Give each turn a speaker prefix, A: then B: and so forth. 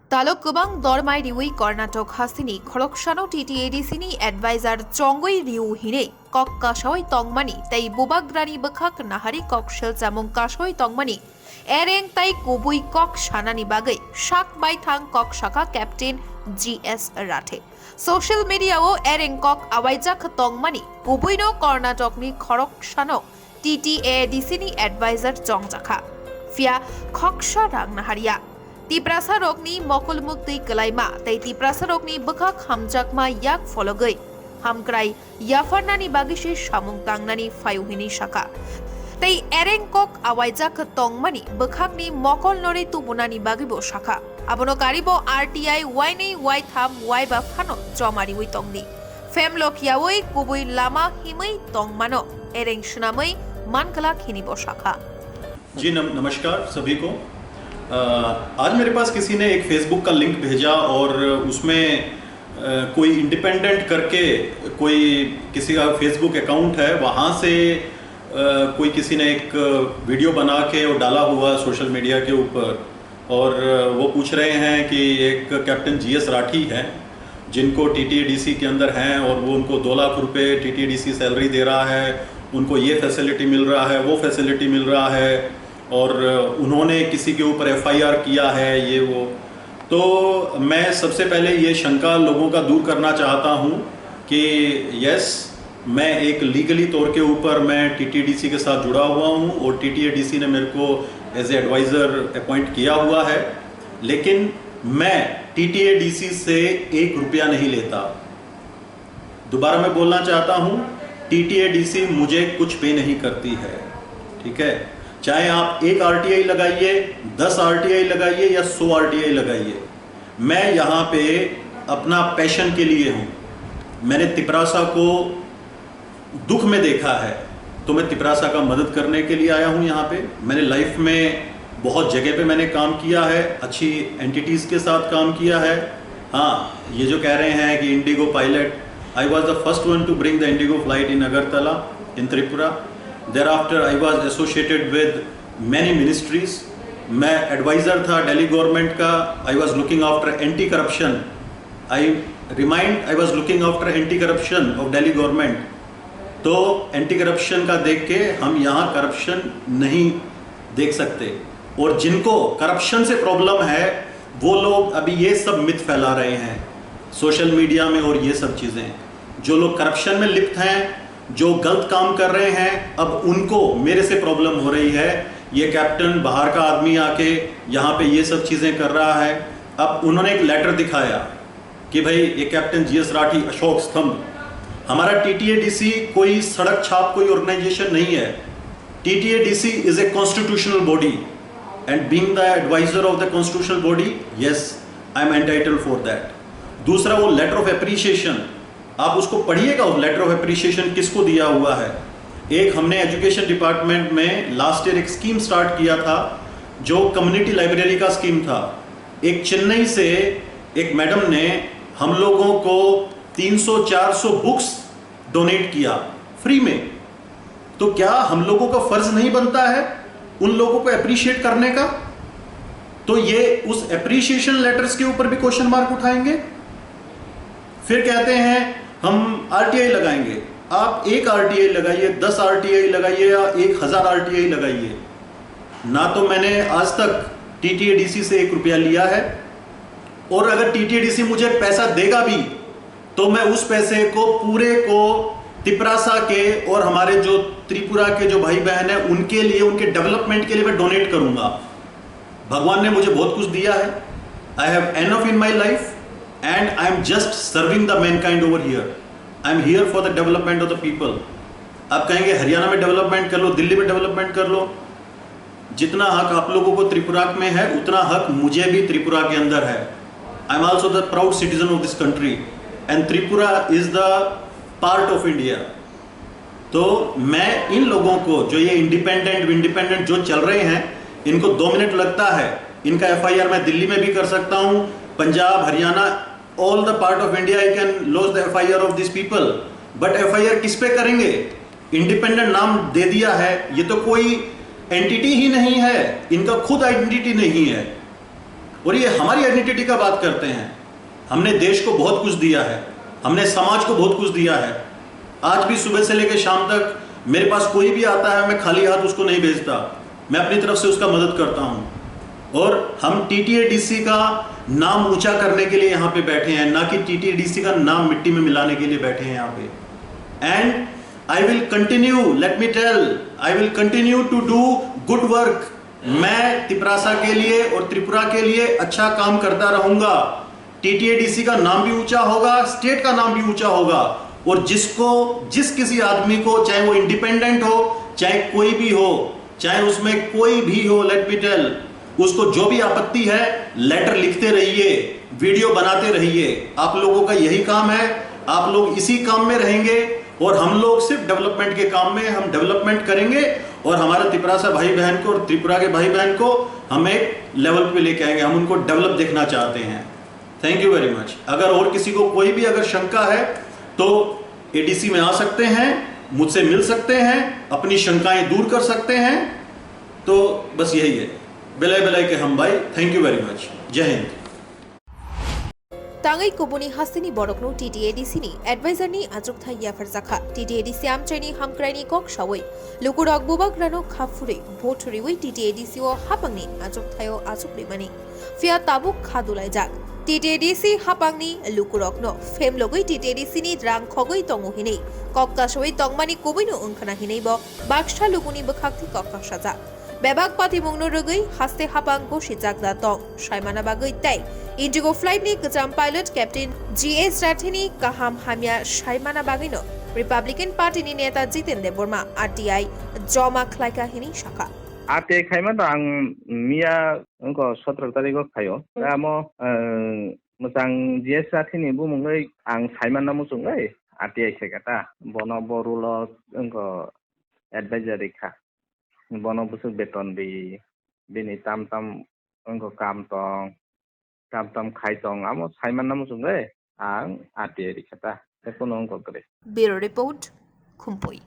A: Taluk Kubang Dormai Riwi Karnatok Hasini, Khoroksano TTADCini Advisor Chongoi Riu Hine, Kok Kashoi Tongmani, Tai Bubagrani Bakak Nahari Kok Shell Samung Kashoi Tongmani, Ereng Tai Kubui Kok Shanani Bagai, Shak by Thang Kok Shaka Captain GS Rate. Social media o Ereng Kok Awaijak Tongmani, Kubuino Karnatokni Khoroksano TTADCini Advisor Jongjaka. Fia Koksha Rang Naharia. Tiprasa rokni mokul mukti kelaima, tai tiprasa rokni bekak hamjakma yak fologoi. Hamkrai yafarnani bagishi shamung tangnani fayuhini shaka. Tai ereng kok awaijak tongmani bekakni mokol nori tubunani bagibo shaka. Abono karibo RTI waini wai tham wai bafano jomari wi tongni. Femlok yawoi kubui lama himai tongmano ereng shunamai mankala khinibo shaka.
B: जी नमस्कार सभी को। आज मेरे पास किसी ने एक Facebook का link भेजा और उसमें कोई इंडिपेंडेंट करके कोई किसी का फेसबुक अकाउंट है, वहाँ से कोई किसी ने एक वीडियो बना के और डाला हुआ सोशल मीडिया के ऊपर, और वो पूछ रहे हैं कि एक कैप्टन GS राठी हैं जिनको TTADC के अंदर हैं और वो उनको 2 लाख रुपए TTADC सैलरी दे रहा है, उनको ये फैसिलिटी मिल रहा है, वो फैसिलिटी मिल रहा है, और उन्होंने किसी के ऊपर FIR किया है, ये वो। तो मैं सबसे पहले ये शंका लोगों का दूर करना चाहता हूँ कि यस, मैं एक लीगली तौर के ऊपर मैं TTADC के साथ जुड़ा हुआ हूँ और TTADC ने मेरे को एज ए एडवाइज़र अपॉइंट किया हुआ है, लेकिन मैं TTADC से 1 रुपया नहीं लेता। दोबारा मैं बोलना चाहता हूँ, TTADC मुझे कुछ पे नहीं करती है, ठीक है। चाहे आप 1 RTI लगाइए, 10 RTI लगाइए या 100 RTI लगाइए, मैं यहाँ पे अपना पैशन के लिए हूँ। मैंने तिपरासा को दुख में देखा है, तो मैं तिपरासा का मदद करने के लिए आया हूँ यहाँ पे। मैंने लाइफ में बहुत जगह पे मैंने काम किया है, अच्छी एंटिटीज़ के साथ काम किया है। हाँ, ये जो कह रहे हैं कि Indigo pilot, I was the first one two bring the Indigo flight in Agartala in Tripura. Thereafter I was associated with many ministries. मैं एडवाइज़र था दिल्ली गवर्नमेंट का। I was looking after anti corruption. I was looking after anti corruption of Delhi government. तो anti corruption का देख के हम यहाँ corruption नहीं देख सकते, और जिनको करप्शन से प्रॉब्लम है वो लोग अभी ये सब मिथ फैला रहे हैं सोशल मीडिया में, और ये सब चीज़ें, जो लोग करप्शन में लिप्त हैं, जो गलत काम कर रहे हैं, अब उनको मेरे से प्रॉब्लम हो रही है। ये कैप्टन बाहर का आदमी आके यहाँ पे ये सब चीज़ें कर रहा है। अब उन्होंने एक लेटर दिखाया कि भाई ये कैप्टन GS राठी अशोक स्तंभ। हमारा TTADC कोई सड़क छाप कोई ऑर्गेनाइजेशन नहीं है। TTADC is a constitutional body, and being the adviser of the constitutional body, yes, I am entitled for that. दूसरा, वो लेटर ऑफ एप्रिसिएशन, आप उसको पढ़िएगा। उस लेटर ऑफ एप्रिसिएशन किसको दिया हुआ है? एक हमने एजुकेशन डिपार्टमेंट में लास्ट ईयर एक स्कीम स्टार्ट किया था जो कम्युनिटी लाइब्रेरी का स्कीम था। एक चेन्नई से एक मैडम ने हम लोगों को 300-400 बुक्स डोनेट किया फ्री में। तो क्या हम लोगों का फर्ज नहीं बनता है उन लोगों को अप्रिशिएट करने का? तो ये उस एप्रिसिएशन लेटर्स के ऊपर भी क्वेश्चन मार्क उठाएंगे। फिर कहते हैं हम RTI लगाएंगे। आप 1 RTI लगाइए, 10 RTI लगाइए या 1000 RTI लगाइए। ना तो मैंने आज तक TTADC से 1 रुपया लिया है, और अगर TTADC मुझे पैसा देगा भी तो मैं उस पैसे को पूरे को तिपरासा के और हमारे जो त्रिपुरा के जो भाई बहन हैं उनके लिए, उनके डेवलपमेंट के लिए मैं डोनेट करूंगा। भगवान ने मुझे बहुत कुछ दिया है। I have enough in my life and I am just serving the mankind over here. I am here for the development of the people. आप कहेंगे हरियाणा में डेवलपमेंट कर लो, दिल्ली में डेवलपमेंट कर लो। जितना हक आप लोगों को त्रिपुरा में है, उतना हक मुझे भी त्रिपुरा के अंदर है। I am also the proud citizen of this country and Tripura is the part of India. तो मैं इन लोगों को, जो ये इंडिपेंडेंट जो चल रहे हैं, इनको 2 मिनट लगता है। इनका FIR मैं दिल्ली में भी कर सकता हूँ, Punjab, Haryana, all the part of India I can lodge the FIR of these people, but FIR किस पे करेंगे? इंडिपेंडेंट नाम दे दिया है, ये तो कोई एंटिटी ही नहीं है, इनका खुद आइडेंटिटी नहीं है। और ये हमारी आइडेंटिटी का बात करते हैं। हमने देश को बहुत कुछ दिया है, हमने समाज को बहुत कुछ दिया है। आज भी सुबह से लेकर शाम तक मेरे पास कोई भी आता है, मैं खाली हाथ उसको नहीं भेजता, मैं अपनी तरफ से उसका मदद करता हूं। और हम TTADC का नाम ऊंचा करने के लिए यहाँ पे बैठे हैं, ना कि TTADC का नाम मिट्टी में मिलाने के लिए बैठे हैं यहाँ पे। And I will continue, let me tell, I will continue to do good work. मैं तिपरासा के लिए और त्रिपुरा के लिए अच्छा काम करता रहूंगा। TTADC का नाम भी ऊंचा होगा, स्टेट का नाम भी ऊंचा होगा। और जिस किसी आदमी को, चाहे वो इंडिपेंडेंट हो, चाहे कोई भी हो, चाहे उसमें कोई भी हो, लेट मी टेल, उसको जो भी आपत्ति है, लेटर लिखते रहिए, वीडियो बनाते रहिए। आप लोगों का यही काम है, आप लोग इसी काम में रहेंगे और हम लोग सिर्फ डेवलपमेंट के काम में, हम डेवलपमेंट करेंगे और हमारे तिपरासा भाई बहन को और त्रिपुरा के भाई बहन को हम एक लेवल पे लेके आएंगे। हम उनको डेवलप देखना चाहते हैं। Thank you very much. अगर और किसी को कोई भी अगर शंका है तो ADC में आ सकते हैं, मुझसे मिल सकते हैं, अपनी शंकाएं दूर कर सकते हैं। तो बस यही है, बेलाय बेलाय के हम भाई। Thank you very much. जय Hind.
A: Tangai kubuni hasini borokno TTADC ni advisor ni ajok thai ya farzakha TTADC amchani hamkraini kok shawai lukurok bubak rano khafuri votori wi TTADC o hapangni ajok thayo ajok rimani fia tabuk khadulai jak TTADC hapangni lukurok no fem logoi TTADC ni drang khogoi tongo hinei kokka shawai tongmani kubino ungkhana hinei bo baksha luguni bakhakti kokka saja Bebak pati mungno rugui haste hapang ko shijak da tong shaimana bagui tai Indigo flight ni kejam pilot captain GS Rathini kaham hamya shaimana bagino Republican Party ni neta Jitendra Burma RTI joma khlaika hini shaka
C: RTI khaima ta ang mia engko 17 tarikh khayo da mo mosang GS Rathini bu mungai ang shaimana musungai RTI sekata bono borulo engko advisory kha bono busuk beton bi bini tam engko kam tam khai tong amo saiman namu sungai ang RTI kata ekono engko kre
A: Bureau report Khumpui